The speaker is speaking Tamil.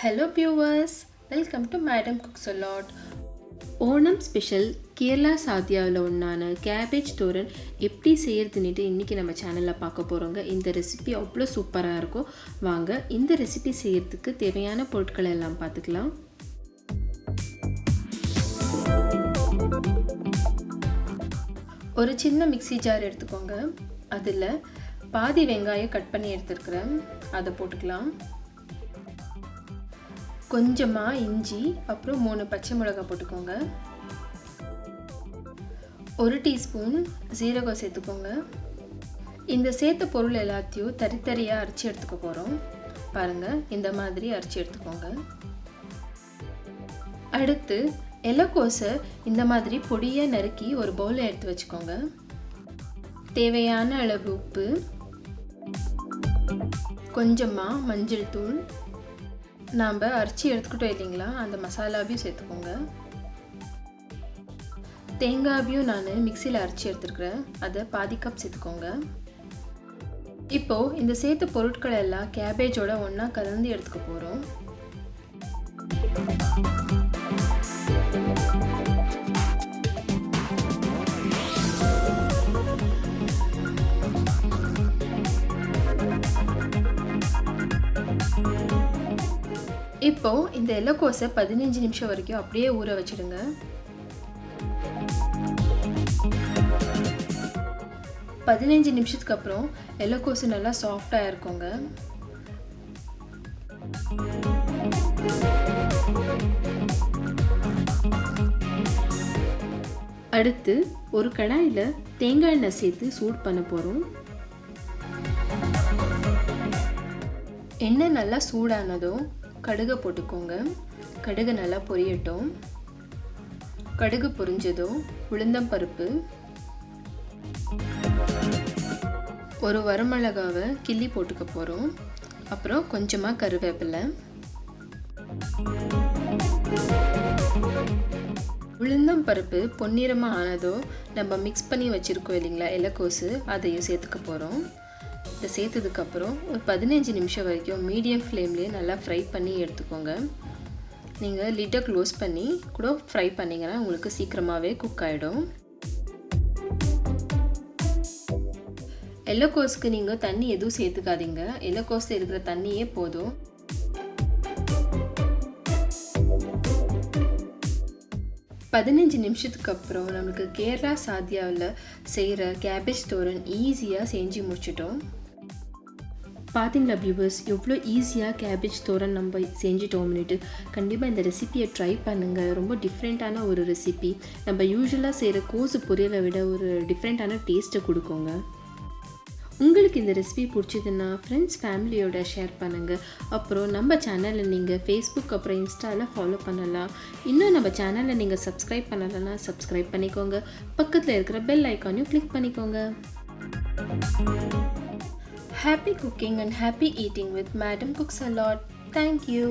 Hello viewers, welcome to Madam Cooks a Lot. Onam special Kerala சாத்யாவில் ஒன்றான கேபேஜ் தோரன் எப்படி செய்யறதுன்னுட்டு இன்றைக்கி நம்ம சேனலில் பார்க்க போகிறோங்க. இந்த ரெசிபி அவ்வளோ சூப்பராக இருக்கும். வாங்க இந்த ரெசிபி செய்யறதுக்கு தேவையான பொருட்களை எல்லாம் பார்த்துக்கலாம். ஒரு சின்ன மிக்ஸி ஜார் எடுத்துக்கோங்க. அதில் பாதி வெங்காயம் கட் பண்ணி எடுத்துருக்கிறேன், அதை போட்டுக்கலாம். கொஞ்சமாக இஞ்சி, அப்புறம் 3 பச்சை மிளகாய் போட்டுக்கோங்க. 1 டீஸ்பூன் ஜீரகம் சேர்த்துக்கோங்க. இந்த சேர்த்த பொருள் எல்லாத்தையும் தரித்தரியாக அரைச்சி எடுத்துக்க போகிறோம். பாருங்கள், இந்த மாதிரி அரைச்சி எடுத்துக்கோங்க. அடுத்து இலைக்கோசை இந்த மாதிரி பொடியாக நறுக்கி ஒரு பவுலில் எடுத்து வச்சுக்கோங்க. தேவையான அளவு உப்பு, கொஞ்சமாக மஞ்சள் தூள், நாம் அரைச்சி எடுத்துக்கிட்டோம் இல்லைங்களா, அந்த மசாலாவையும் சேர்த்துக்கோங்க. தேங்காவையும் நான் மிக்சியில் அரைச்சி எடுத்துருக்கிறேன், அதை பாதி கப் சேர்த்துக்கோங்க. இப்போது இந்த சேர்த்த பொருட்களை எல்லாம் கேபேஜோட ஒன்றா கலந்து எடுத்துக்க போகிறோம். இப்போது இந்த இலைக்கோசை 15 நிமிஷம் வரைக்கும் அப்படியே ஊற வச்சிடுங்க. பதினஞ்சு நிமிஷத்துக்கு அப்புறம் இலைக்கோசு நல்லா சாஃப்டாக இருக்குங்க. அடுத்து ஒரு கடாயில் தேங்காய் எண்ணெய் சேர்த்து சூடு பண்ண போகிறோம். எண்ணெய் நல்லா சூடானதும் கடுகை போட்டுக்கோங்க. கடுகு நல்லா பொரியட்டும். கடுகு பொரிஞ்சதும் உளுந்தம் பருப்பு, ஒரு வரமிளகாவை கிள்ளி போட்டுக்க போகிறோம். அப்புறம் கொஞ்சமாக கருவேப்பிலை. உளுந்தம் பருப்பு பொன்னிறமாக ஆனதும் நம்ம மிக்ஸ் பண்ணி வச்சுருக்கோம் இல்லைங்களா இலைக்கோசு, அதையும் சேர்த்துக்க போகிறோம். இதை சேர்த்ததுக்கப்புறம் ஒரு 15 நிமிஷம் வரைக்கும் மீடியம் ஃப்ளேம்லேயே நல்லா ஃப்ரை பண்ணி எடுத்துக்கோங்க. நீங்கள் லிட்டை க்ளோஸ் பண்ணி கூட ஃப்ரை பண்ணிங்கன்னா உங்களுக்கு சீக்கிரமாகவே குக் ஆகிடும். இலைக்கோஸுக்கு நீங்கள் தண்ணி எதுவும் சேர்த்துக்காதீங்க, இலைக்கோஸில் இருக்கிற தண்ணியே போதும். பதினஞ்சு நிமிஷத்துக்கு அப்புறம் நம்மளுக்கு கேரளா சாத்யாவில் செய்கிற கேபேஜ் தோரன் ஈஸியாக செஞ்சு முடிச்சிட்டோம். பார்த்தீங்களா வியூவர்ஸ், எவ்வளோ ஈஸியாக கேபேஜ் தோரன் நம்ம செஞ்சிட்டோம்னுட்டு. கண்டிப்பாக இந்த ரெசிபியை ட்ரை பண்ணுங்கள். ரொம்ப டிஃப்ரெண்ட்டான ஒரு ரெசிபி. நம்ம யூஸ்வலாக செய்கிற கோஸு பொரியலை விட ஒரு டிஃப்ரெண்ட்டான டேஸ்ட்டை கொடுக்குங்க. உங்களுக்கு இந்த ரெசிபி பிடிச்சதுன்னா ஃப்ரெண்ட்ஸ் ஃபேமிலியோட ஷேர் பண்ணுங்கள். அப்புறம் நம்ம சேனலில் நீங்கள் ஃபேஸ்புக் அப்புறம் இன்ஸ்டாவில் ஃபாலோ பண்ணலாம். இன்னும் நம்ம சேனலில் நீங்கள் சப்ஸ்கிரைப் பண்ணலைன்னா சப்ஸ்கிரைப் பண்ணிக்கோங்க. பக்கத்தில் இருக்கிற பெல் ஐக்கானையும் கிளிக் பண்ணிக்கோங்க. Happy cooking and happy eating with Madam Cooks a Lot. Thank you.